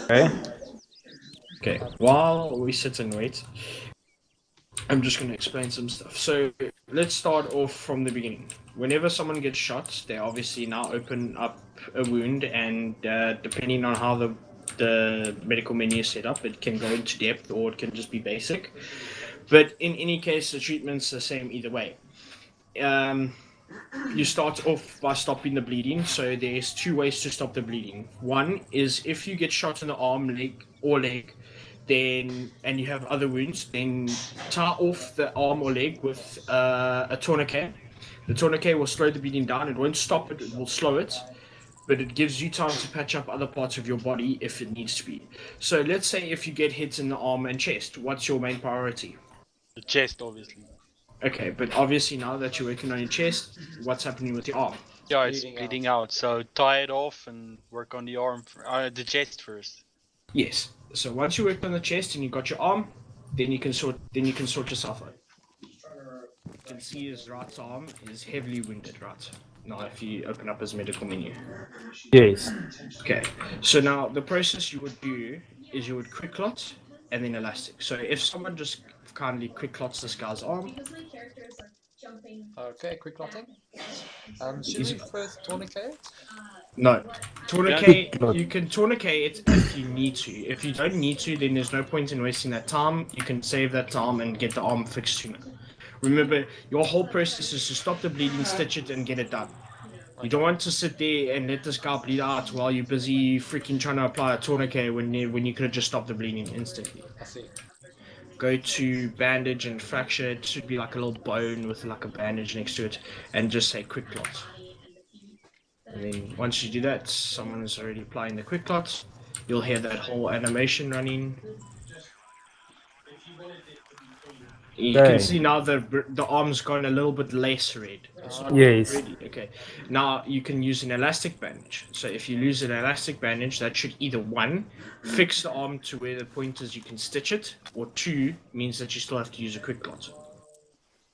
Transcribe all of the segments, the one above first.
Okay. Okay, while we sit and wait, I'm just going to explain some stuff. So let's start off from the beginning. Whenever someone gets shot, they obviously now open up a wound, and depending on how the medical menu is set up, it can go into depth or it can just be basic. But in any case, the treatment's the same either way. Um, you start off by stopping the bleeding. So there's two ways to stop the bleeding. One is if you get shot in the arm, leg, then and you have other wounds, then tie off the arm or leg with a tourniquet. The tourniquet will slow the bleeding down. It won't stop it. It will slow it, but it gives you time to patch up other parts of your body if it needs to be. So let's say if you get hits in the arm and chest, what's your main priority? The chest, obviously. Okay, but obviously now that you're working on your chest, what's happening with your arm? Yeah, it's bleeding out. So tie it off and work on the arm, the chest first. Yes. So once you worked on the chest and you got your arm, then you can sort yourself out. You can see his right arm is heavily wounded, right? Now if you open up his medical menu. Yes. Okay. So now the process you would do is you would quick clot and then elastic. So if someone just kindly quick clots this guy's arm. Okay, quick clotting. Should Easy. we first tourniquet? No. Tourniquet, Yeah. you can tourniquet it if you need to. If you don't need to, then there's no point in wasting that time. You can save that time and get the arm fixed sooner. Remember, your whole process is to stop the bleeding, stitch it, and get it done. You don't want to sit there and let this guy bleed out while you're busy freaking trying to apply a tourniquet when you could have just stopped the bleeding instantly. I see. Go to bandage and fracture. It should be like a little bone with like a bandage next to it, and just say quick clot. And then once you do that, someone is already applying the quick clot. You'll hear that whole animation running. You can see now the arm's gone a little bit less red. It's not Yes. ready. Okay. Now you can use an elastic bandage. So if you use an elastic bandage, that should either one, fix the arm to where the point is you can stitch it, or two, means that you still have to use a quick clot.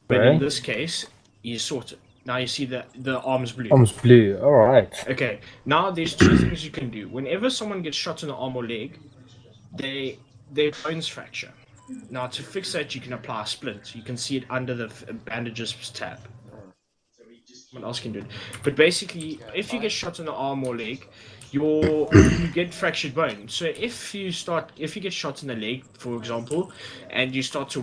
But in Okay. this case, you sort it. Now you see that the arm's blue. Arms blue. All right. Okay, now there's two things you can do. Whenever someone gets shot in the arm or leg, their bones fracture. Now to fix that, you can apply a splint. You can see it under the bandages tab. Someone else can do it. But basically, if you get shot in the arm or leg, you get fractured bone. So if you get shot in the leg, for example, and you start to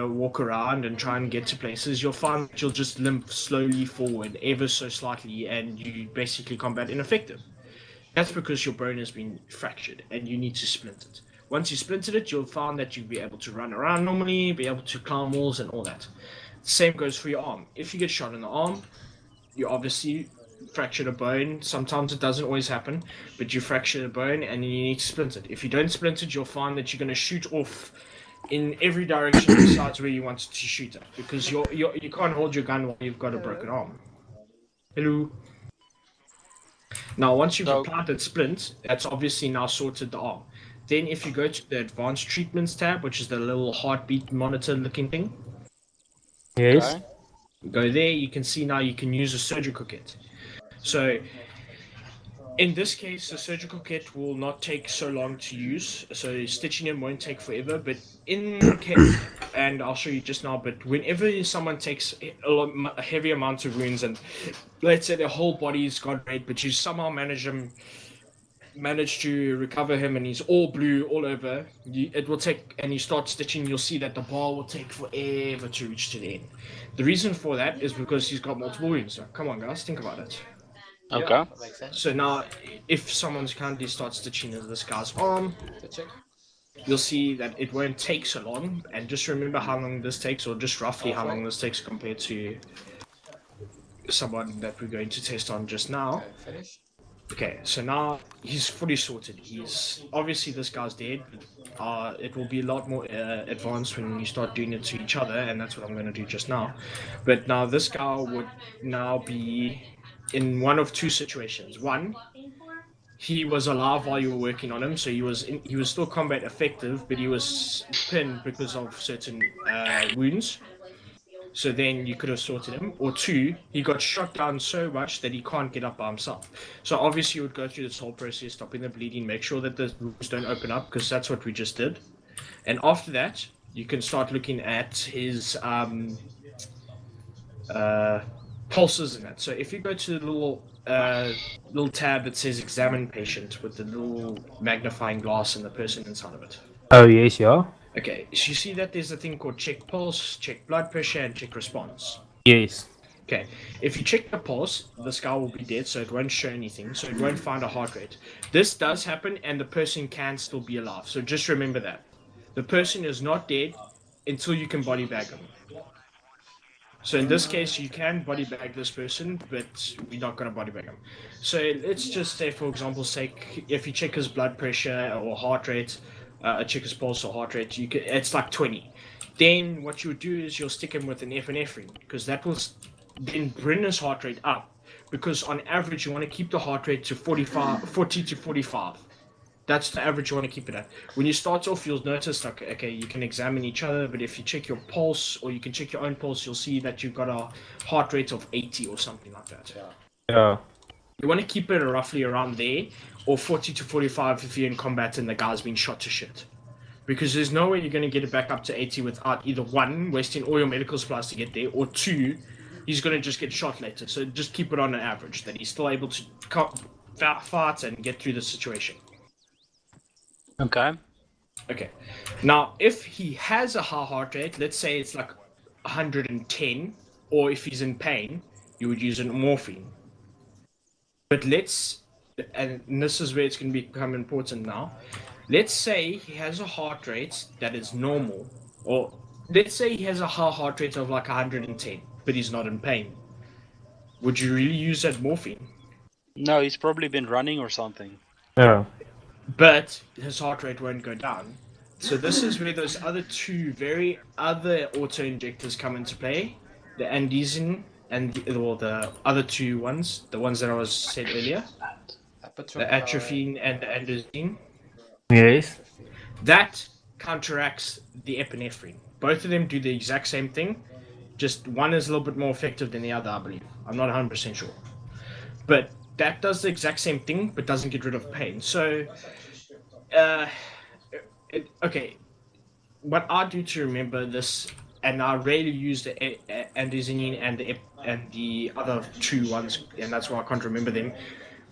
walk around and try and get to places, you'll find that you'll just limp slowly forward, ever so slightly, and you basically combat ineffective. That's because your bone has been fractured and you need to splint it. Once you splinted it, you'll find that you'll be able to run around normally, be able to climb walls and all that. Same goes for your arm. If you get shot in the arm, you obviously fractured a bone. Sometimes it doesn't always happen, but you fractured a bone and you need to splint it. If you don't splint it, you'll find that you're going to shoot off in every direction besides where you wanted to shoot at, because you can't hold your gun while you've got a broken arm. Hello. Now, once you've applied that splint, that's obviously now sorted the arm. Then if you go to the advanced treatments tab, which is the little heartbeat monitor looking thing, Yes. Okay. go there, you can see now you can use a surgical kit. So in this case, the surgical kit will not take so long to use, so stitching them won't take forever, but in case, and I'll show you just now, but whenever someone takes a heavy amount of wounds, and let's say their whole body's gone red, but you somehow manage to recover him and he's all blue all over, it will take, and you start stitching, you'll see that the bar will take forever to reach to the end. The reason for that is because he's got multiple wounds. So come on guys, think about it. Okay. Yeah, that makes sense. So now if someone's kindly starts stitching into this guy's arm, Stitching. you'll see that it won't take so long, and just remember how long this takes, or just roughly how long this takes compared to someone that we're going to test on just now. Okay, finish. Okay, so now he's fully sorted. He's obviously, this guy's dead. It will be a lot more advanced when you start doing it to each other, and that's what I'm going to do just now. But now this guy would now be in one of two situations. One, he was alive while you were working on him, so he was still combat effective, but he was pinned because of certain wounds. So then you could have sorted him. Or 2, he got shot down so much that he can't get up by himself. So obviously you would go through this whole process, stopping the bleeding, make sure that the wounds don't open up, because that's what we just did. And after that, you can start looking at his pulses in that. So if you go to the little tab that says examine patient with the little magnifying glass and the person inside of it. Oh, yes, yeah. Okay, so you see that there's a thing called check pulse, check blood pressure, and check response. Yes. Okay, if you check the pulse, this guy will be dead, so it won't show anything, so it won't find a heart rate. This does happen, and the person can still be alive, so just remember that. The person is not dead until you can body bag them. So in this case, you can body bag this person, but we're not going to body bag him. So let's just say, for example's sake, if you check his blood pressure or heart rate, check his pulse or heart rate, it's like 20. Then what you would do is you'll stick him with an epinephrine, because that will then bring his heart rate up. Because on average, you want to keep the heart rate to 40 to 45. That's the average you want to keep it at. When you start off, you'll notice, like, okay, you can examine each other, but if you check your pulse or you can check your own pulse, you'll see that you've got a heart rate of 80 or something like that. Yeah. You want to keep it roughly around there, or 40 to 45 if you're in combat and the guy's been shot to shit. Because there's no way you're going to get it back up to 80 without either 1, wasting all your medical supplies to get there, or 2, he's going to just get shot later. So just keep it on an average, that he's still able to fight and get through the situation. Okay. Okay. Now, if he has a high heart rate, let's say it's like 110, or if he's in pain, you would use a morphine. But and this is where it's going to become important now. Let's say he has a heart rate that is normal, or let's say he has a high heart rate of like 110, but he's not in pain. Would you really use that morphine? No, he's probably been running or something. Yeah. But his heart rate won't go down. So this is where those other 2 other auto injectors come into play, the andesine and the other 2 ones, the ones that I was said earlier, the atropine and the andesine. Yes. That counteracts the epinephrine. Both of them do the exact same thing, just one is a little bit more effective than the other, I believe. I'm not 100% sure. But that does the exact same thing, but doesn't get rid of pain. So, okay, what I do to remember this, and I rarely use the andesine and the other 2 ones, and that's why I can't remember them.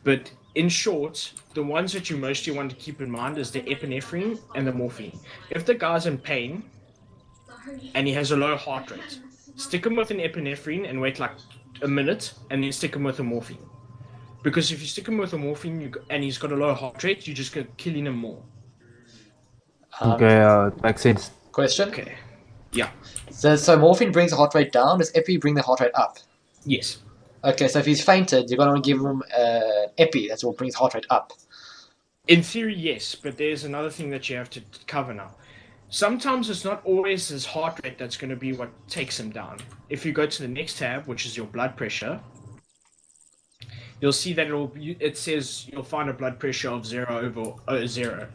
But in short, the ones that you mostly want to keep in mind is the epinephrine and the morphine. If the guy's in pain and he has a low heart rate, stick him with an epinephrine and wait like a minute, and then stick him with a morphine. Because if you stick him with a morphine and he's got a low heart rate, you're just going to killing him more. Okay, it makes sense. Question? Okay. Yeah. So morphine brings the heart rate down. Does epi bring the heart rate up? Yes. Okay, so if he's fainted, you're going to give him epi. That's what brings the heart rate up. In theory, yes, but there's another thing that you have to cover now. Sometimes it's not always his heart rate that's going to be what takes him down. If you go to the next tab, which is your blood pressure, you'll see that it says you'll find a blood pressure of 0 over 0.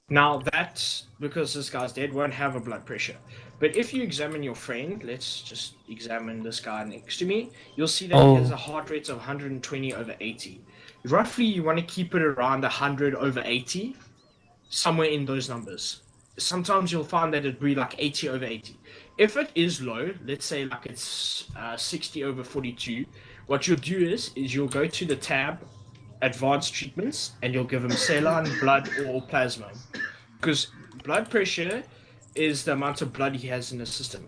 Now that, because this guy's dead, won't have a blood pressure. But if you examine your friend, let's just examine this guy next to me, you'll see that he has a heart rate of 120 over 80. Roughly, you want to keep it around 100 over 80, somewhere in those numbers. Sometimes you'll find that it'd be like 80 over 80. If it is low, let's say like it's 60 over 42, what you'll do is you'll go to the tab advanced treatments and you'll give him saline, blood, or plasma. Because blood pressure is the amount of blood he has in the system.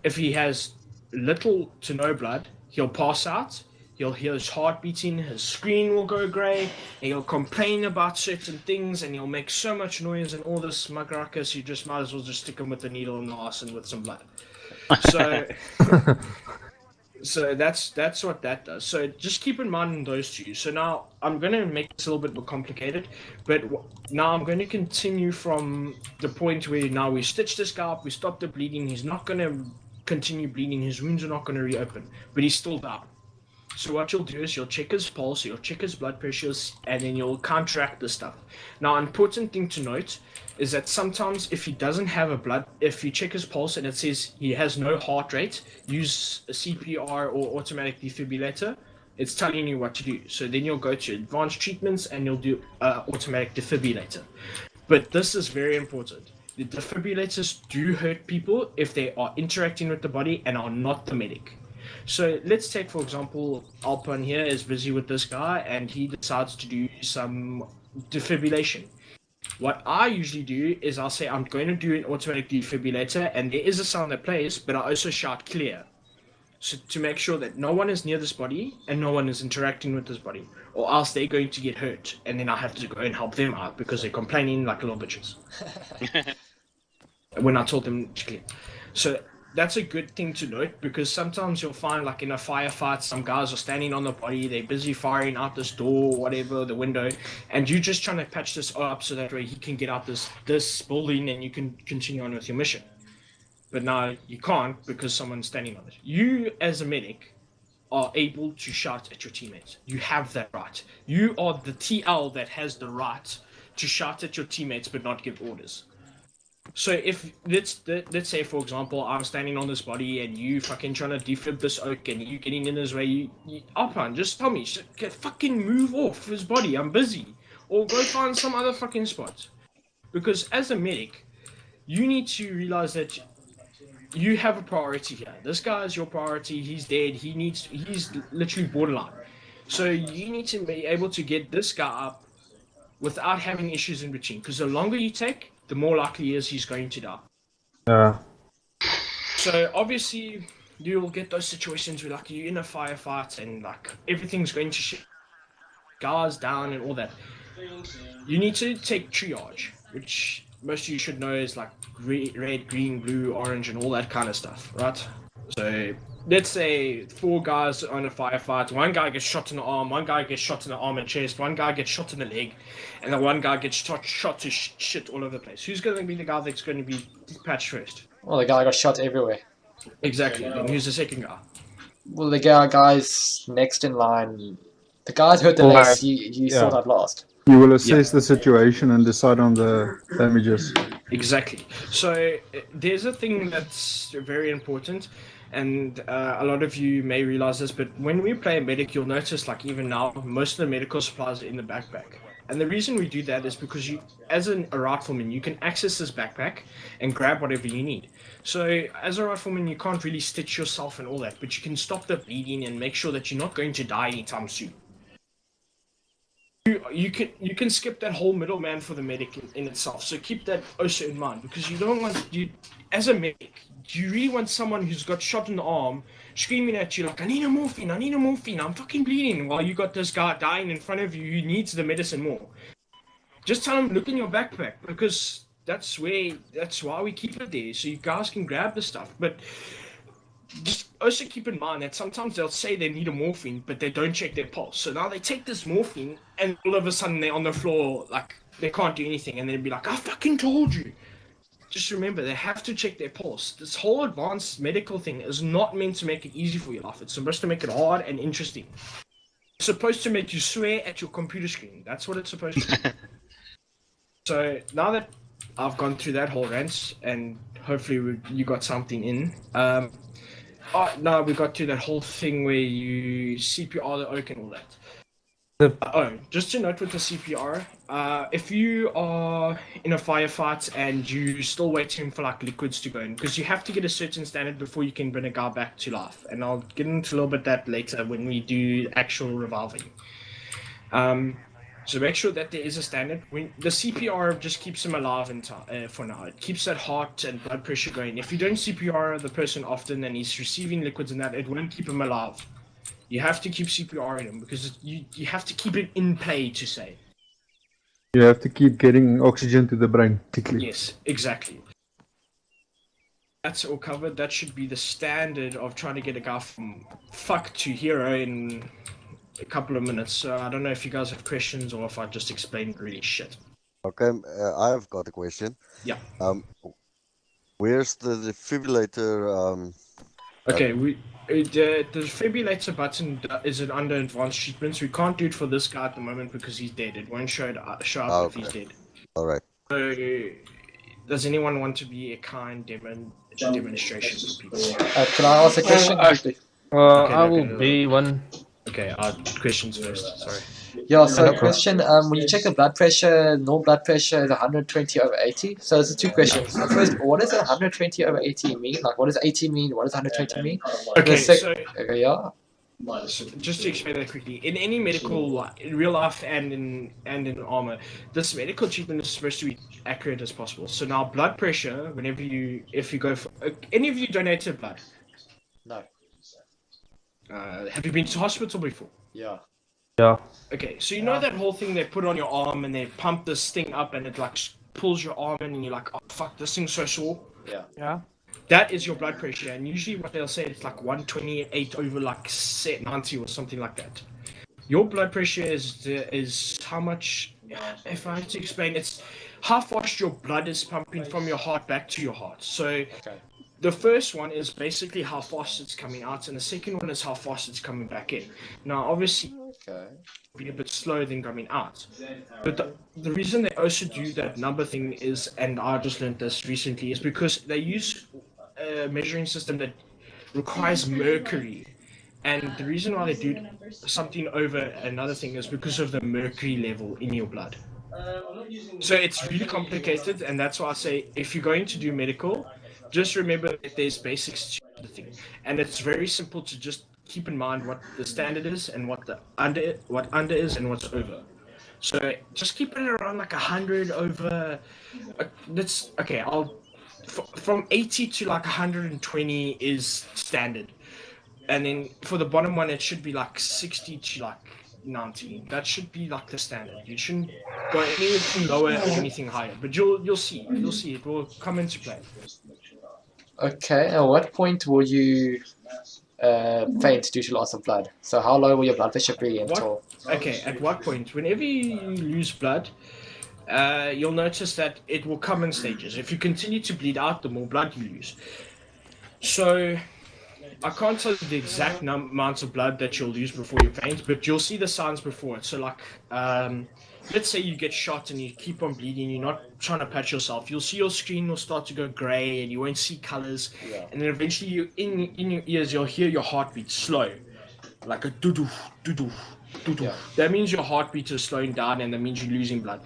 If he has little to no blood, he'll pass out, he'll hear his heart beating, his screen will go grey, and he'll complain about certain things, and he'll make so much noise and all this muckrakus, you just might as well just stick him with a needle in the arse and with some blood. So... So that's what that does. So just keep in mind those 2. So now I'm going to make this a little bit more complicated, but now I'm going to continue from the point where now we stitch this guy up, we stop the bleeding, he's not going to continue bleeding, his wounds are not going to reopen, but he's still down. So what you'll do is you'll check his pulse, you'll check his blood pressures, and then you'll counteract the stuff. Now, an important thing to note is that sometimes if he doesn't have if you check his pulse and it says he has no heart rate, use a CPR or automatic defibrillator. It's telling you what to do. So then you'll go to advanced treatments and you'll do automatic defibrillator. But this is very important. The defibrillators do hurt people if they are interacting with the body and are not the medic. So let's take, for example, Alpine here is busy with this guy and he decides to do some defibrillation. What I usually do is I'll say I'm going to do an automatic defibrillator and there is a sound that plays, but I also shout clear. So to make sure that no one is near this body and no one is interacting with this body, or else they're going to get hurt and then I have to go and help them out because they're complaining like little bitches when I told them to clear. So that's a good thing to note because sometimes you'll find like in a firefight some guys are standing on the body, they're busy firing out this door or whatever, the window, and you're just trying to patch this up so that way he can get out this building and you can continue on with your mission. But now you can't because someone's standing on it. You as a medic are able to shout at your teammates. You have that right. You are the TL that has the right to shout at your teammates but not give orders. So if let's say for example I'm standing on this body and you fucking trying to defib this oak and you getting in his way, you Alpine, just tell me, fucking move off his body. I'm busy, or go find some other fucking spot. Because as a medic, you need to realize that you have a priority here. This guy is your priority. He's dead. He's literally borderline. So you need to be able to get this guy up without having issues in between. Because the longer you take, the more likely is he's going to die. Yeah. So obviously you'll get those situations where like you're in a firefight and like everything's going to shit, guys down and all that. You need to take triage, which most of you should know is like red, green, blue, orange, and all that kind of stuff, right? So let's say 4 guys on a firefight. One guy gets shot in the arm, one guy gets shot in the arm and chest, one guy gets shot in the leg, and then one guy gets shot to shit all over the place. Who's going to be the guy that's going to be patched first? Well, the guy got shot everywhere. Exactly. Then who's the second guy? Well, the guy's next in line. The guy's hurt the Well, less. You yeah. thought I'd lost. You will assess the situation and decide on the damages. Exactly. So there's a thing that's very important, and a lot of you may realize this, but when we play medic, you'll notice, like even now, most of the medical supplies are in the backpack. And the reason we do that is because you, as a rifleman, you can access this backpack and grab whatever you need. So as a rifleman, you can't really stitch yourself and all that, but you can stop the bleeding and make sure that you're not going to die anytime soon. You can skip that whole middleman for the medic in itself. So keep that also in mind, because you don't want you as a medic. You really want someone who's got shot in the arm screaming at you like, I need a morphine, I'm fucking bleeding, while you got this guy dying in front of you who needs the medicine more. Just tell him, look in your backpack, because that's why we keep it there, so you guys can grab the stuff. But just also keep in mind that sometimes they'll say they need a morphine, but they don't check their pulse. So now they take this morphine, and all of a sudden they're on the floor, like they can't do anything, and they'll be like, I fucking told you. Just remember, they have to check their pulse. This whole advanced medical thing is not meant to make it easy for your life. It's supposed to make it hard and interesting. It's supposed to make you swear at your computer screen. That's what it's supposed to do. So now that I've gone through that whole rant, and hopefully you got something in, now we got to that whole thing where you CPR the oak and all that. Just to note with the CPR, if you are in a firefight and you still waiting for like liquids to go in, because you have to get a certain standard before you can bring a guy back to life, and I'll get into a little bit that later when we do actual reviving. So make sure that there is a standard. When the CPR just keeps him alive for now. It keeps that heart and blood pressure going. If you don't CPR the person often and he's receiving liquids and that, it won't keep him alive. You have to keep CPRing him because you have to keep it in play, to say. You have to keep getting oxygen to the brain, particularly. Yes, exactly. That's all covered. That should be the standard of trying to get a guy from fuck to hero in a couple of minutes. So I don't know if you guys have questions or if I just explained really shit. Okay, I've got a question. Yeah. Where's the defibrillator? Okay, The defibrillator button is an under advanced treatments. We can't do it for this guy at the moment because he's dead. It won't show up if he's Okay. dead. All right. So, does anyone want to be a kind demonstration for people? Can I ask a question? Okay, I no, will okay, no. be one. Okay, questions first. Sorry. Yeah, so No problem. question, when you check the blood pressure, normal blood pressure is 120 over 80. So there's two questions. So first, what does 120 over 80 mean? Like, what does 80 mean? What does 120 mean? Okay, okay, yeah. So just to explain that quickly, in any medical, in real life and in armor, this medical treatment is supposed to be accurate as possible. So now, blood pressure, if you go for any of you donated blood, No. have you been to hospital before? Yeah. Yeah. Okay, so you know that whole thing they put on your arm and they pump this thing up and it like pulls your arm in and you're like, oh fuck, this thing's so sore. Yeah. Yeah. That is your blood pressure, and usually what they'll say it's like 128 over like 90 or something like that. Your blood pressure is how much. If I had to explain, it's how fast your blood is pumping from your heart back to your heart. So Okay. the first one is basically how fast it's coming out, and the second one is how fast it's coming back in. Now, obviously, Okay. be a bit slower than coming out. But the reason they also do that number thing is, and I just learned this recently, is because they use a measuring system that requires mercury. And the reason why they do something over another thing is because of the mercury level in your blood. So it's really complicated, and that's why I say if you're going to do medical, just remember that there's basics to the thing. And it's very simple to just keep in mind what the standard is and what under is and what's over. So just keep it around like 100 over. That's okay. From 80 to like 120 is standard, and then for the bottom one it should be like 60 to like 90. That should be like the standard. You shouldn't go anything lower or anything higher. But you'll see it will come into play. Okay, at what point will you faint due to loss of blood? So how low will your blood pressure be until... Okay, at what point? Whenever you lose blood, you'll notice that it will come in stages. If you continue to bleed out, the more blood you lose. So, I can't tell you the exact amounts of blood that you'll lose before you faint, but you'll see the signs before it. So, like, let's say you get shot and you keep on bleeding, you're not trying to patch yourself. You'll see your screen will start to go grey and you won't see colors. Yeah. And then eventually, in your ears, you'll hear your heartbeat slow, like a doo-doo, doo-doo, doo-doo. Yeah. That means your heartbeat is slowing down, and that means you're losing blood.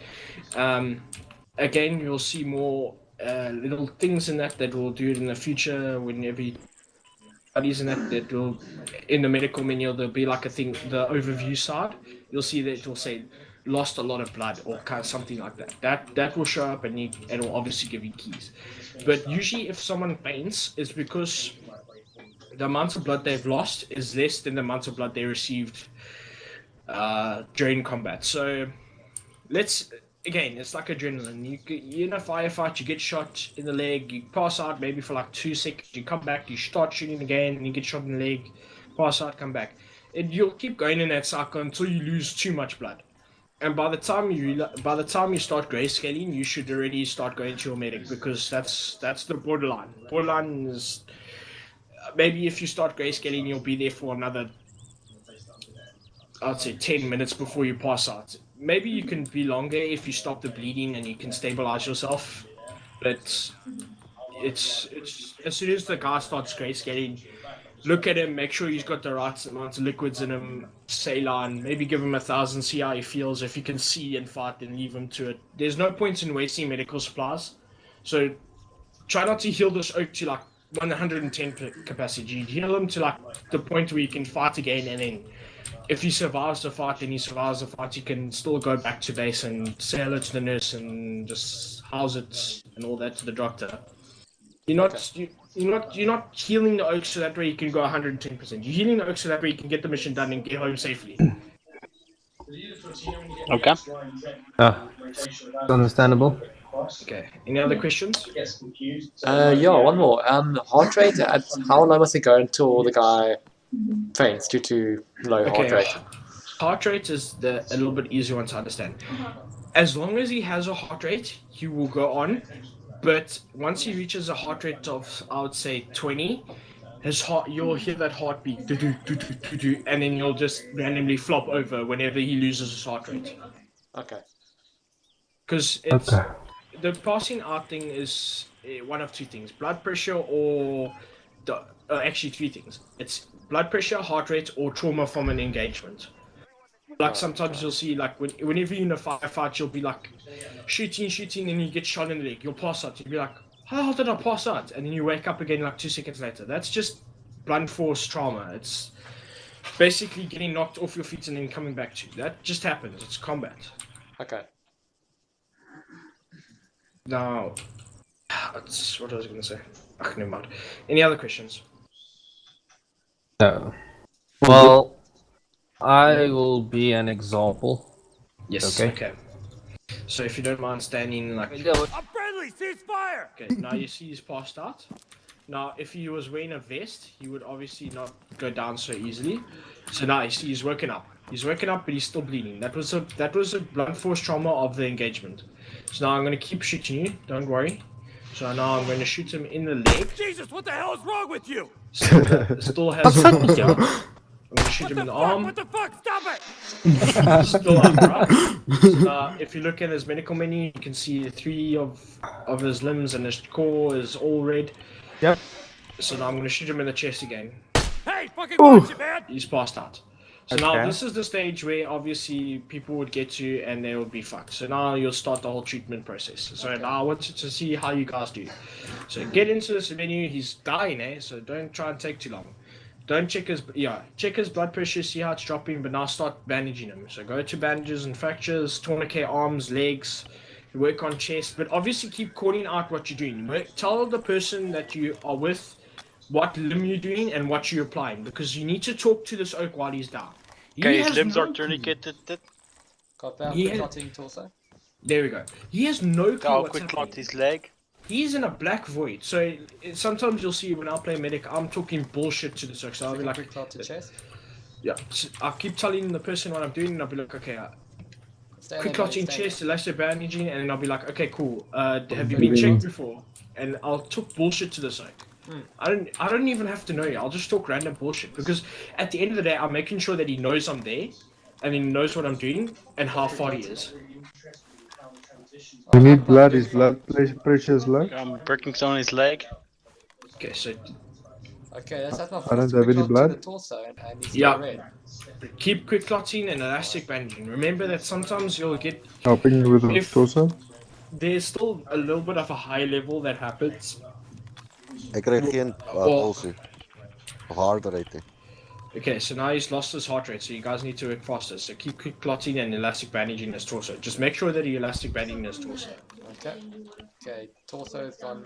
Again, you'll see more little things in that will do it in the future. Whenever studies in that will, in the medical menu, there'll be like a thing, the overview side. You'll see that it will say lost a lot of blood or kind of something like that. That will show up, and it will obviously give you keys. But usually, if someone faints, it's because the amount of blood they've lost is less than the amount of blood they received during combat. So again, it's like adrenaline. You in a firefight, you get shot in the leg, you pass out maybe for like 2 seconds, you come back, you start shooting again, and you get shot in the leg, pass out, come back. You'll keep going in that cycle until you lose too much blood. And by the time you start grayscaling, you should already start going to your medic, because that's the borderline. Borderline is maybe if you start grayscaling, you'll be there for another, I'd say 10 minutes before you pass out. Maybe you can be longer if you stop the bleeding and you can stabilize yourself. But it's as soon as the guy starts grayscaling, look at him, make sure he's got the right amount of liquids in him, saline, maybe give him 1,000, see how he feels. If you can see and fight, then leave him to it. There's no point in wasting medical supplies. So try not to heal this oak to like 110 capacity. You heal him to like the point where you can fight again, and then if he survives the fight, then he survives the fight. You can still go back to base and say hello to the nurse and just house it and all that to the doctor. You're not healing the oak so that way you can go 110%. You're healing the oak so that way you can get the mission done and get home safely. Okay. Understandable. Okay. Any other questions? yeah, one more. Heart rate, at how low must it go until the guy faints due to low heart rate? Heart rate is a little bit easier one to understand. As long as he has a heart rate, he will go on. But once he reaches a heart rate of, I would say, 20, his heart, you'll hear that heartbeat, do, and then you'll just randomly flop over whenever he loses his heart rate. Okay. Because it's Okay. the passing out thing is one of two things: blood pressure or actually three things. It's blood pressure, heart rate, or trauma from an engagement. Like sometimes you'll see like whenever you're in a firefight, you'll be like shooting, and you get shot in the leg. You'll pass out. You'll be like, how did I pass out? And then you wake up again like 2 seconds later. That's just blunt force trauma. It's basically getting knocked off your feet and then coming back to you. That just happens. It's combat. Okay. Now, that's what I was going to say. Never mind. Any other questions? No. Well, I will be an example. Yes. Okay. So if you don't mind standing like... I'm friendly! Ceasefire! Okay, now you see he's passed out. Now, if he was wearing a vest, he would obviously not go down so easily. So now you see he's woken up. He's woken up, but he's still bleeding. That was a blunt force trauma of the engagement. So now I'm going to keep shooting you. Don't worry. So now I'm going to shoot him in the leg. Jesus, what the hell is wrong with you? Still has... yeah. I'm going to shoot him in the arm. What the fuck? Stop it! Still upright. So now, if you look at his medical menu, you can see 3 of his limbs and his core is all red. Yep. So now I'm going to shoot him in the chest again. Hey, fucking watch it, man! He's passed out. So now this is the stage where obviously people would get to and they would be fucked. So now you'll start the whole treatment process. So now I wanted to see how you guys do. So get into this menu. He's dying, so don't try and take too long. Don't check his blood pressure, see how it's dropping, but now start bandaging him. So go to bandages and fractures, tourniquet arms, legs, work on chest, but obviously keep calling out what you're doing. Tell the person that you are with what limb you're doing and what you're applying, because you need to talk to this oak while he's down. Okay, his limbs are tourniqueted. Got that. Yeah. Clotting torso. There we go. He has no clue I'll what's quick happening. clot his leg. He's in a black void. So sometimes you'll see when I play medic, I'm talking bullshit to the oak. So I'll be like, Quick clot to chest. yeah. So I'll keep telling the person what I'm doing, and I'll be like, okay, Stay quick there, clotting stay chest, elastic bandaging, and then I'll be like, okay, cool. Have you been checked before? And I'll talk bullshit to the oak. I don't even have to know you. I'll just talk random bullshit, because at the end of the day, I'm making sure that he knows I'm there, and he knows what I'm doing and how far he is. You need blood. His blood pressure is low. I'm breaking on his leg. Okay, so Okay, that's my I don't first have quick any clot to blood. the torso and he's Yeah. still red. keep quick clotting and elastic bandaging. Remember that sometimes you'll get Helping with the torso. there's still a little bit of a high level that happens. Ik kreeg geen pulsie. Of harder rating. Okay, so now he's lost his heart rate, so you guys need to work faster. So keep quick clotting and elastic bandaging his torso. Just make sure that you elastic bandaging his torso. Okay. Okay, torso is gone.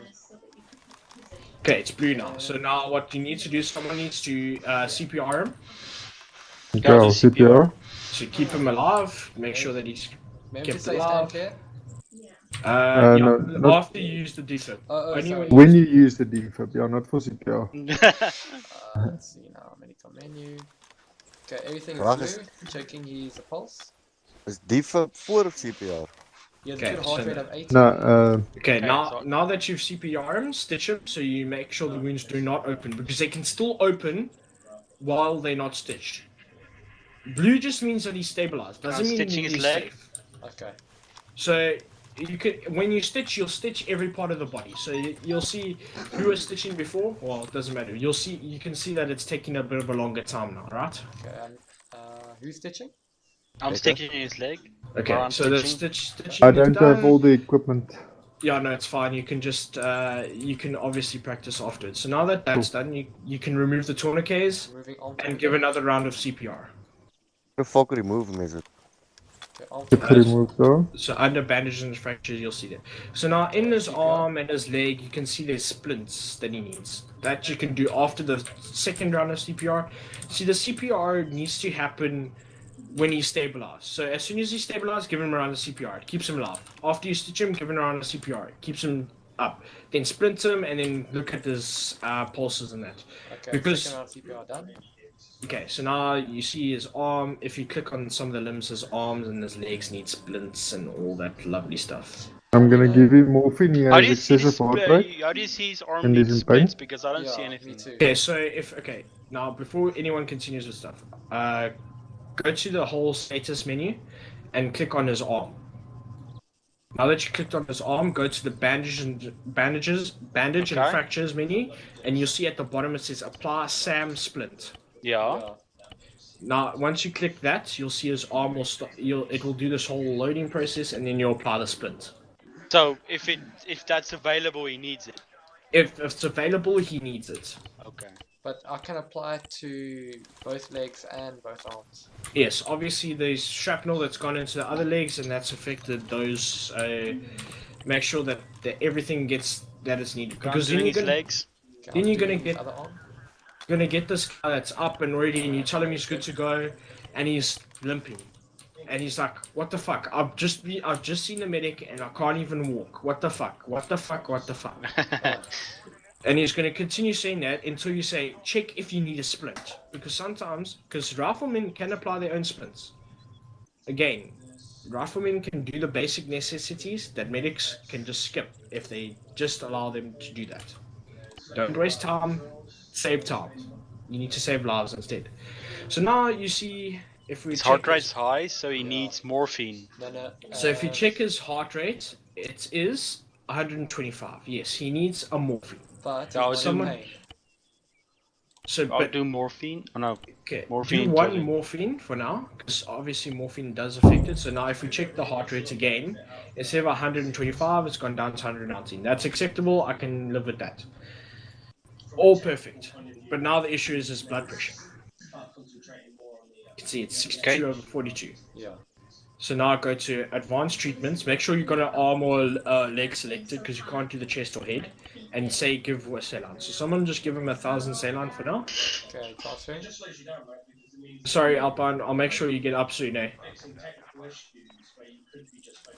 Okay, it's blue now. So now what you need to do, someone needs to CPR him. Okay, I'll CPR. So keep him alive, make sure that he's Remember kept to say alive. stand clear? Yeah, No, not- after you use the defib. Oh, Only sorry. When you use the defib, yeah, not for CPR. Let's see now, medical menu. Okay, everything Vraag is is- blue. Checking his pulse. Is defib voor of CPR? He has Okay, a good heart so- rate of 80. No, Okay, Okay, now so- now that you've CPR him, stitch him so you make sure the wounds do not open, because they can still open while they're not stitched. Blue just means that he's stabilized. Doesn't I'm mean stitching he's his leg. safe. Okay. So you can, when you stitch, you'll stitch every part of the body. So you'll see who was stitching before. Well, it doesn't matter. You can see that it's taking a bit of a longer time now, right? Okay, who's stitching? I'm sticking in his leg. Okay. Or I'm So the stitching. stitching I is don't done. have all the equipment. Yeah, no, it's fine. You can just you can obviously practice afterwards. So now that that's done, you can remove the tourniquets Moving on. and give another round of CPR. The fuck remove him is it? Okay, on Get removed though. So under bandages and fractures, you'll see that. So now in his arm and his leg, you can see there's splints that he needs. That you can do after the second round of CPR. See, the CPR needs to happen when he's stabilized. So as soon as he's stabilized, give him a round of CPR. It keeps him alive. After you stitch him, give him a round of CPR. It keeps him up. Then splint him and then look at his pulses and that. Okay, because- second round CPR done. Okay, so now you see his arm. If you click on some of the limbs, his arms and his legs need splints and all that lovely stuff. I'm gonna give him morphine. He How has do you see excessive this? heart rate How do you see his arm and being he's in pain. split? Because I don't see Me anything. too. Okay, so okay, now before anyone continues with stuff, go to the whole status menu and click on his arm. Now that you clicked on his arm, go to the bandage and Okay. fractures menu, and you'll see at the bottom it says apply SAM splint. Yeah. Now, once you click that, you'll see his arm will stop. It will do this whole loading process, and then you'll apply the splint. So if that's available, he needs it. If it's available, he needs it. Okay. But I can apply it to both legs and both arms. Yes, obviously there's shrapnel that's gone into the other legs, and that's affected those. Make sure that everything gets that is needed, because then Doing you're his gonna, legs. Can Then I you're do gonna his get- other arm? this guy that's up and ready, and you tell him he's good to go, and he's limping, and he's like, "What the fuck? I've just seen the medic, and I can't even walk. What the fuck? What the fuck? What the fuck?" And he's going to continue saying that until you say, check if you need a splint. Because riflemen can apply their own splints. Again, riflemen can do the basic necessities that medics can just skip if they just allow them to do that. Don't waste time, save time. You need to save lives instead. So now you see if we His check heart rate's high, so he needs morphine. No. So if you check his heart rate, it is 125. Yes, he needs a morphine. But Yeah, I he's was not in someone- pain. So, I'll but do morphine. Oh no. okay, Morphine do one killing. morphine for now, because obviously morphine does affect it. So now if we check the heart rate again, instead of 125, it's gone down to 119. That's acceptable. I can live with that. All perfect. But now the issue is his blood pressure. You can see it's 62 over 42. Yeah. So now go to advanced treatments. Make sure you've got an arm or leg selected, because you can't do the chest or head. And say give a saline. So someone just give him 1,000 saline for now. Okay, transferring. Sorry, Alpine. I'll make sure you get up soon, eh?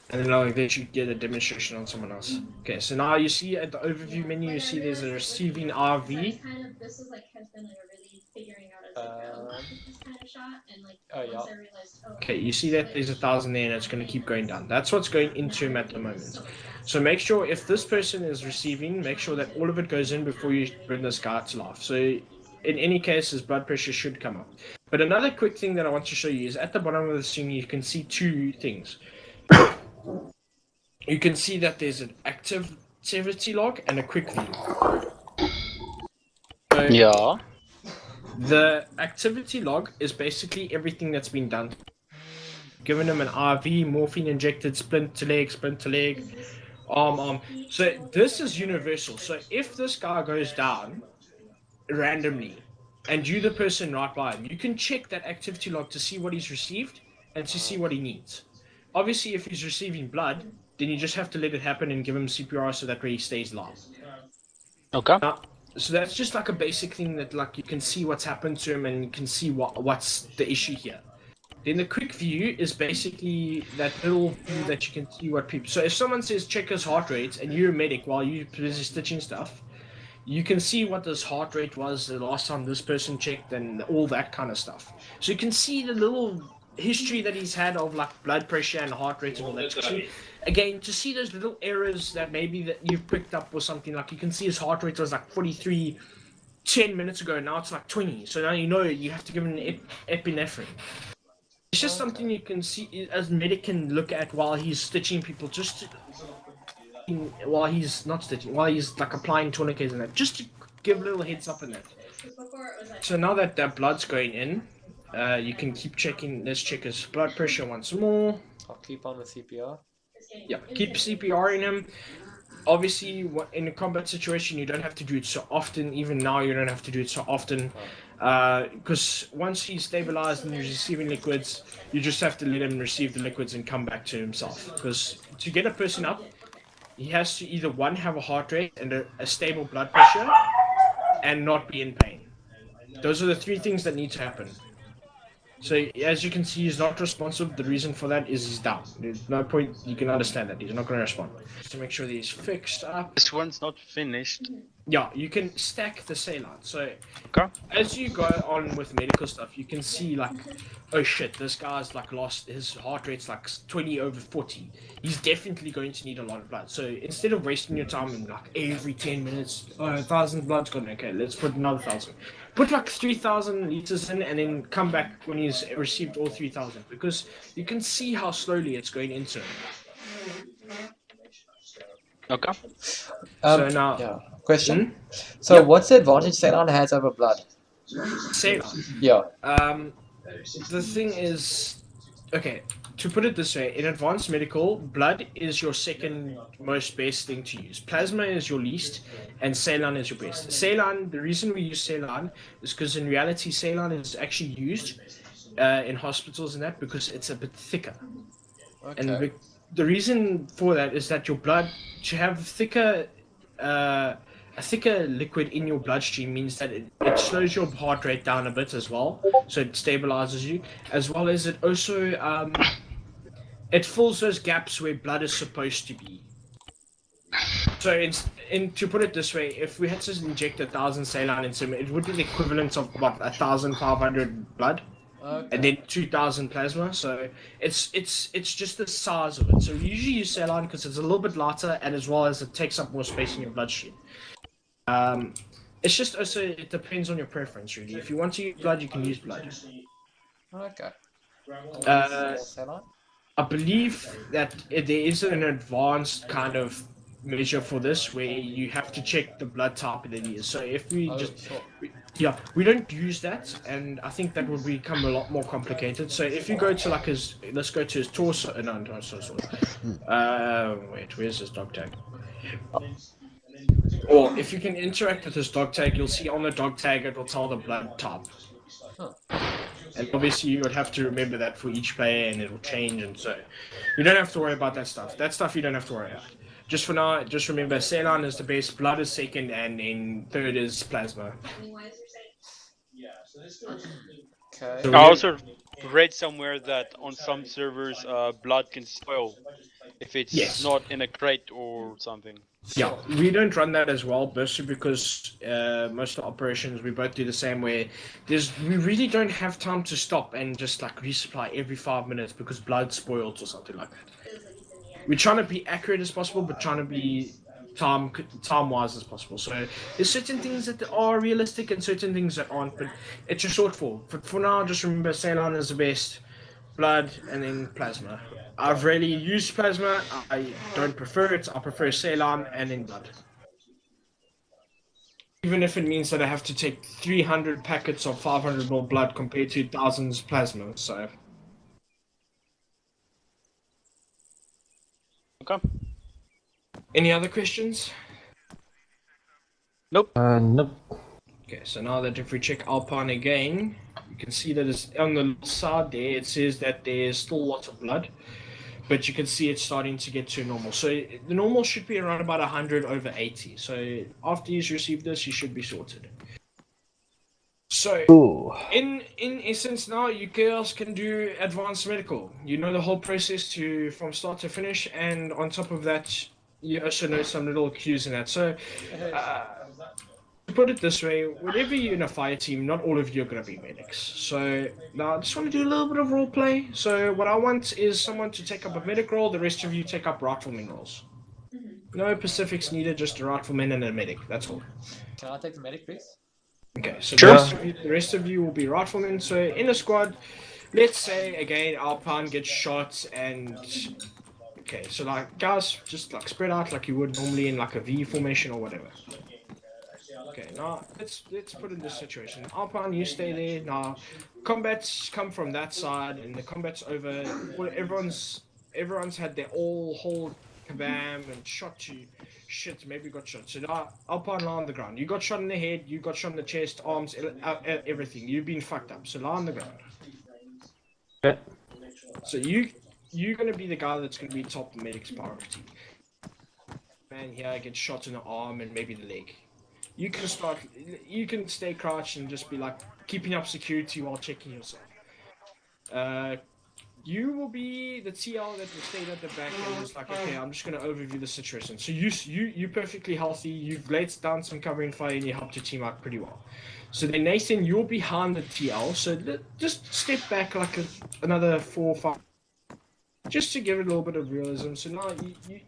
And then I'll eventually get a demonstration on someone else. Okay, so now you see at the overview menu, you see there's a receiving RV. This was like has been like a really figuring out as like this kind of shot, and like once I realized, Okay, you see that there's 1,000 there, and it's going to keep going down. That's what's going into him at the moment. So make sure if this person is receiving, make sure that all of it goes in before you bring this guy to life. So in any case, his blood pressure should come up. But another quick thing that I want to show you is at the bottom of the screen, you can see two things. You can see that there's an activity log and a quick view. So Yeah. the activity log is basically everything that's been done. Given him an IV, morphine injected, splint to leg, arm. So this is universal. So if this guy goes down randomly, and you the person right by him, you can check that activity log to see what he's received and to see what he needs. Obviously, if he's receiving blood, then you just have to let it happen and give him CPR so that way he stays alive. Okay. So that's just like a basic thing that like you can see what's happened to him and you can see what's the issue here. Then the quick view is basically that little view that you can see what people. So if someone says check his heart rate and you're a medic while you're busy stitching stuff, you can see what this heart rate was the last time this person checked and all that kind of stuff. So you can see the little history that he's had of like blood pressure and heart rate and all that. So again, to see those little errors that maybe that you've picked up or something, like you can see his heart rate was like 43 10 minutes ago, now it's like 20. So now you know you have to give him an epinephrine. It's just something you can see as medic can look at while he's stitching people, just to, while he's not stitching, while he's like applying tourniquets and that, just to give a little heads up in that. So now that that blood's going in, you can keep checking. Let's check his blood pressure once more. I'll keep on with CPR. Yeah, keep CPR in him. Obviously, in a combat situation, you don't have to do it so often. Even now, you don't have to do it so often. Because once he's stabilized and he's receiving liquids, you just have to let him receive the liquids and come back to himself. Because to get a person up, he has to either one, have a heart rate and a stable blood pressure, and not be in pain. Those are the three things that need to happen. So as you can see, he's not responsive. The reason for that is he's down. There's no point, you can understand that. He's not going to respond. Just to make sure that he's fixed up. This one's not finished. Yeah, you can stack the saline. So Okay. as you go on with medical stuff, you can see like, oh shit, this guy's like lost his heart rate's like 20 over 40. He's definitely going to need a lot of blood. So instead of wasting your time and like every 10 minutes, oh, 1,000 blood's gone. Okay, let's put another 1,000. Put like 3,000 liters in, and then come back when he's received all 3,000, because you can see how slowly it's going into him. Okay. So now, Yeah. Question. Hmm? So Yep. what's the advantage saline has over blood? saline. Yeah. The thing is, okay, to put it this way, in advanced medical, blood is your second most best thing to use. Plasma is your least, and saline is your best. Saline, the reason we use saline is because in reality, saline is actually used in hospitals and that because it's a bit thicker. And Okay. the reason for that is that your blood, to have a thicker liquid in your bloodstream means that it slows your heart rate down a bit as well, so it stabilizes you, as well as it also it fills those gaps where blood is supposed to be. So to put it this way, if we had to inject 1,000 saline into him, it would be the equivalent of what 1,500 blood and Okay. then 2,000 plasma. So it's just the size of it. So we usually use saline because it's a little bit lighter, and as well as it takes up more space in your bloodstream. It's just also it depends on your preference really. If you want to use blood, you can use blood. Okay. Uh, Saline? I believe that there is an advanced kind of measure for this where you have to check the blood type that it is. So if we Oh, just sure. we don't use that, and I think that would become a lot more complicated. So if you go to like let's go to his torso. No, sorry. Wait, where's his dog tag? Or if you can interact with his dog tag, you'll see on the dog tag it will tell the blood type. Huh. And obviously you would have to remember that for each player, and it will change, and so you don't have to worry about that stuff. That stuff you don't have to worry about. Just for now, just remember saline is the base, blood is second, and then third is plasma. Okay. So I we don't, also read somewhere that on some servers, blood can spoil if it's yes. not in a crate or something. Yeah, we don't run that as well, mostly because most of the operations we both do the same way. We really don't have time to stop and just like resupply every 5 minutes because blood spoils or something like that. We're trying to be accurate as possible, but trying to be time wise as possible. So there's certain things that are realistic and certain things that aren't. But it's a shortfall. For now, just remember saline is the best, blood, and then plasma. I've rarely used plasma. I don't prefer it. I prefer saline and then blood. Even if it means that I have to take 300 packets of 500 ml blood compared to thousands plasma. So Okay. any other questions? Nope. Nope. Okay, so now that if we check Alpine again, you can see that it's on the side there, it says that there's still lots of blood, but you can see it's starting to get to normal. So the normal should be around about 100 over 80. So after he's received this, he should be sorted. So Ooh. in essence now, you girls can do advanced medical. You know the whole process from start to finish, and on top of that, you also know some little cues in that. So to put it this way, whenever you're in a fire team, not all of you are going to be medics. So now I just want to do a little bit of role play. So what I want is someone to take up a medic role, the rest of you take up rifleman roles. No Pacifics needed, just a rifleman and a medic. That's all. Can I take the medic, please? Okay, so Sure. the rest of you will be riflemen. So in a squad, let's say again Alpine gets shot and okay, so like guys just like spread out like you would normally in like a V formation or whatever. Okay, now let's put in this situation. Alpine, you stay there. Now combats come from that side, and the combat's over. Well, everyone's had their whole kabam and shot you. Shit, maybe got shot. So now Alpine lie on the ground. You got shot in the head. You got shot in the chest, arms, everything. You've been fucked up. So lie on the ground. Okay. So you're gonna be the guy that's gonna be top medic's priority. Man here gets shot in the arm and maybe the leg. You can stay crouched and just be like keeping up security while checking yourself. You will be the TL that stayed at the back and was like, okay, I'm just going to overview the situation. So you're perfectly healthy. You've laid down some covering fire and you helped your team out pretty well. So then Nathan, you're behind the TL. So just step back like another 4 or 5, just to give it a little bit of realism. So now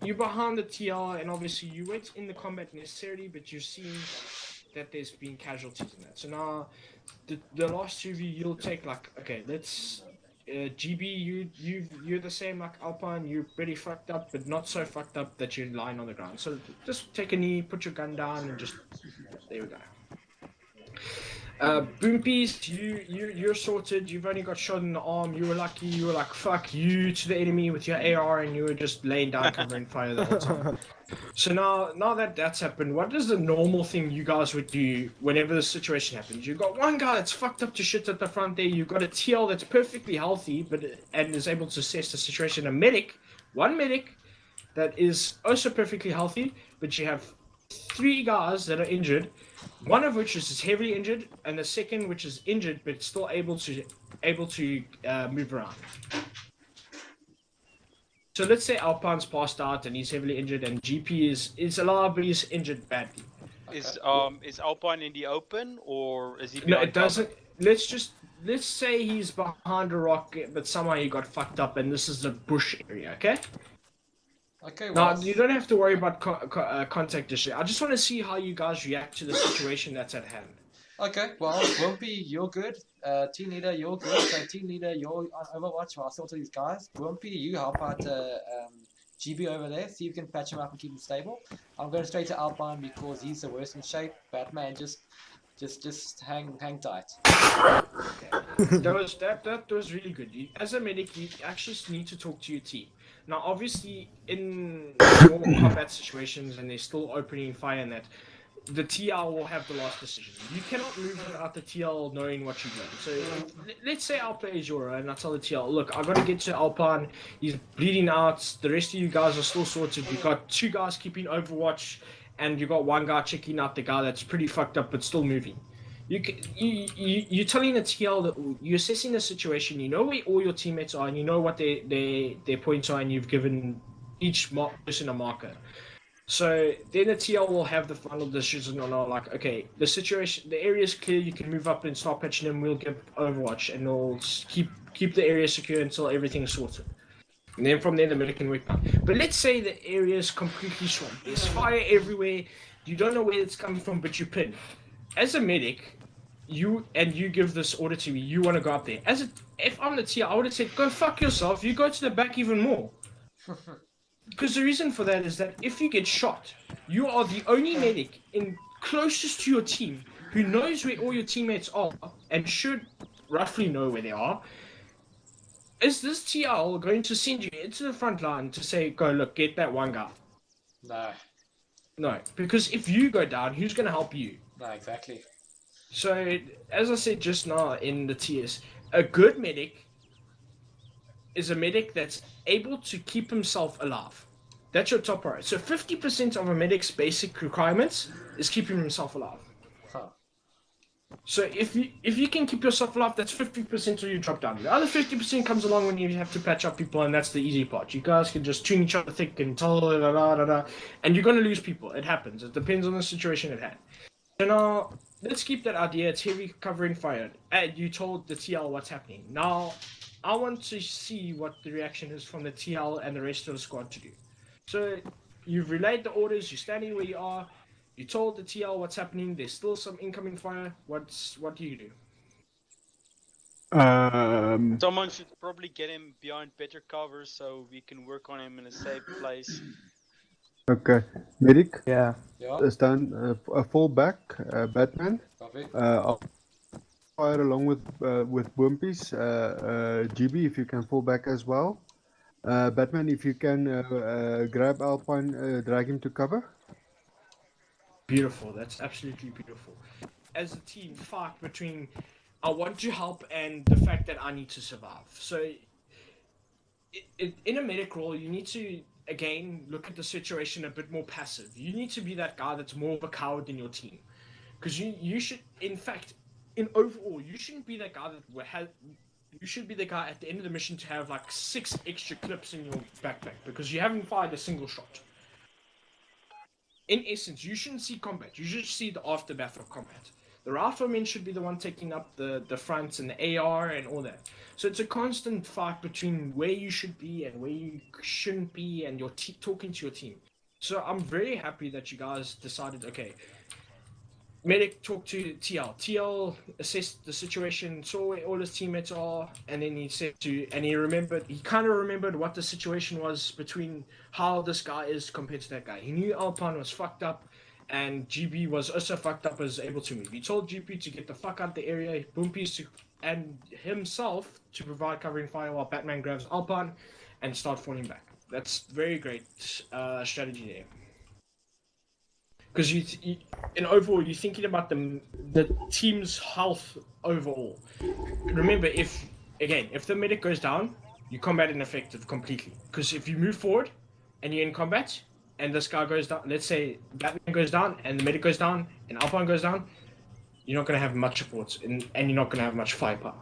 you're behind the TL, and obviously you weren't in the combat necessarily, but you're seeing that there's been casualties in that. So now the last two of you'll take like, okay, let's GB, you're the same like Alpine. You're pretty fucked up, but not so fucked up that you're lying on the ground. So just take a knee, put your gun down, and just there we go. Boompies, you're sorted. You've only got shot in the arm. You were lucky. You were like fuck you to the enemy with your AR, and you were just laying down covering fire the whole time. So now that that's happened, what is the normal thing you guys would do whenever the situation happens? You've got one guy that's fucked up to shit at the front there. You've got a TL that's perfectly healthy, and is able to assess the situation. One medic that is also perfectly healthy, but you have 3 guys that are injured. One of which is heavily injured, and the second which is injured but still able to move around. So let's say Alpine's passed out and he's heavily injured, and GP is alive but he's injured badly. Is Alpine in the open or is he No, behind it doesn't. cover? Let's say he's behind a rock, but somehow he got fucked up, and this is a bush area. Okay. Okay, Now well, you don't have to worry about contact issue. I just want to see how you guys react to the situation that's at hand. okay, well, Wimpy, you're good. Team leader, you're good. So team leader, you're on Overwatch while I sort to these guys. Wimpy, you help out GB over there. See if you can patch him up and keep him stable. I'm going straight to Alpine because he's the worst in shape. Batman, just hang tight. That was really good. As a medic, you actually need to talk to your team. Now, obviously, in more combat situations, and they're still opening fire and that, the TL will have the last decision. You cannot move without the TL knowing what you're doing. So let's say I'll play Jora and I tell the TL, look, I got to get to Alpine. He's bleeding out. The rest of you guys are still sorted. You've got 2 guys keeping Overwatch, and you got 1 guy checking out the guy that's pretty fucked up but still moving. You're telling the TL that you're assessing the situation. You know where all your teammates are, and you know what their points are, and you've given each person a marker. So then the TL will have the final decision on, like, okay, the situation, the area is clear. You can move up and start patching them. We'll get Overwatch, and we'll keep the area secure until everything's sorted. And then from there, the medic can work down. But let's say the area is completely swamped. There's fire everywhere. You don't know where it's coming from, but you pin. As a medic, you give this order to me. You want to go up there. If I'm the TL, I would have said, go fuck yourself. You go to the back even more. Because the reason for that is that if you get shot, you are the only medic closest to your team who knows where all your teammates are and should roughly know where they are. Is this TL going to send you into the front line to say, go look, get that one guy? No, because if you go down, who's going to help you? No, exactly. So, as I said just now in the TS, a good medic is a medic that's able to keep himself alive. That's your top priority. So 50% of a medic's basic requirements is keeping himself alive. Huh. So if you can keep yourself alive, that's 50% of your drop down. The other 50% comes along when you have to patch up people, and that's the easy part. You guys can just tune each other thick and and you're going to lose people. It happens. It depends on the situation at hand. So now, let's keep that idea. It's heavy covering fire. And you told the TL what's happening. Now, I want to see what the reaction is from the TL and the rest of the squad to do. So, you've relayed the orders, you're standing where you are, you told the TL what's happening, there's still some incoming fire. What do you do? Someone should probably get him behind better cover so we can work on him in a safe place. Okay, medic. Yeah. Stand. Fall back. Batman. Copy. I'll fire along with Wimpy's. GB, if you can fall back as well. Batman, if you can grab Alpine, drag him to cover. Beautiful. That's absolutely beautiful. As a team, fight between I want to help and the fact that I need to survive. So, in a medic role, you need to, again, look at the situation a bit more passive. You need to be that guy that's more of a coward than your team. Because you should, in fact, in overall, you shouldn't be that guy that you should be the guy at the end of the mission to have like 6 extra clips in your backpack because you haven't fired a single shot. In essence, you shouldn't see combat. You should see the aftermath of combat. The rifleman should be the one taking up the fronts and the AR and all that. So it's a constant fight between where you should be and where you shouldn't be, and your talking to your team. So I'm very happy that you guys decided, okay, medic talked to TL. TL assessed the situation, saw where all his teammates are, and then he said and he kind of remembered what the situation was between how this guy is compared to that guy. He knew Alpine was fucked up, and GB was also fucked up as able to move. He told GP to get the fuck out the area, Boompies and himself to provide covering fire while Batman grabs Alpine and start falling back. That's very great strategy there. Because in overall, you're thinking about the team's health overall. Remember, if the medic goes down, you combat ineffective completely. Because if you move forward and you're in combat and this guy goes down, let's say Batman goes down and the medic goes down and Alpine goes down, you're not going to have much support and you're not going to have much firepower.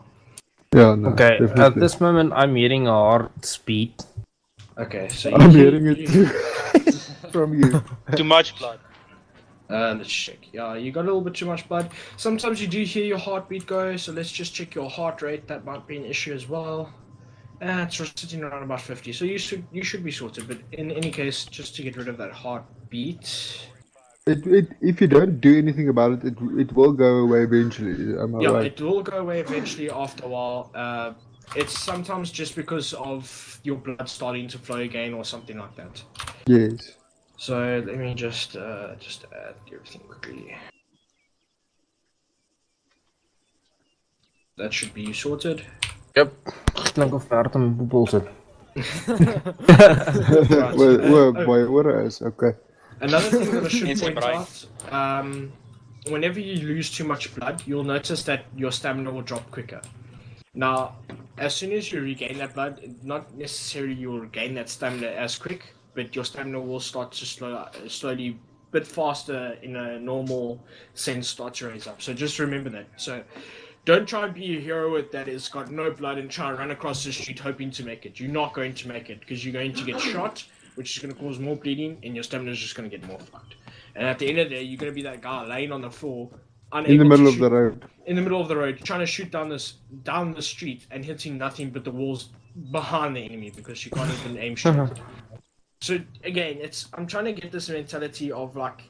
Yeah, no, Okay, at definitely. this moment I'm hearing a hard speed. Okay, so I'm hearing it too from you. Too much blood. Let's check. Yeah, you got a little bit too much blood. Sometimes you do hear your heartbeat go, so let's just check your heart rate. That might be an issue as well. It's sitting around about 50, so you should be sorted. But in any case, just to get rid of that heartbeat. If you don't do anything about it, it will go away eventually. Am I Yeah, right? it will go away eventually after a while. It's sometimes just because of your blood starting to flow again or something like that. Yes. So let me just add everything quickly. That should be sorted. Yep. Klink of hard om boepels het. Well, by orders, okay. Another thing that I should Insane, point right? out, whenever you lose too much blood, you'll notice that your stamina will drop quicker. Now, as soon as you regain that blood, not necessarily you'll regain that stamina as quick, but your stamina will start to slowly, bit faster in a normal sense, start to raise up. So just remember that. So don't try and be a hero that has got no blood and try and run across the street hoping to make it. You're not going to make it because you're going to get shot, which is going to cause more bleeding, and your stamina is just going to get more fucked. And at the end of the day, you're going to be that guy laying on the floor, unable In the middle to of shoot, the road. in the middle of the road, trying to shoot down the street and hitting nothing but the walls behind the enemy because you can't even aim straight. So again, I'm trying to get this mentality of like,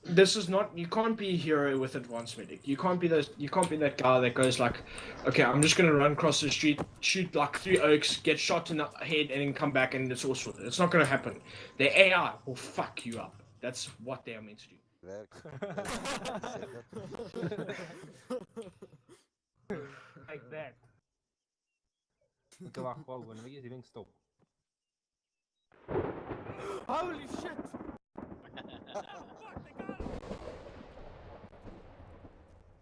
this is not, you can't be a hero with advanced medic. You can't be that guy that goes like, okay, I'm just gonna run across the street, shoot like 3 oaks, get shot in the head, and then come back and it's all sorted. It's not gonna happen. The AI will fuck you up. That's what they are meant to do. Like that. Okay, wacht, wow, wanneer is die ding stop? Holy shit!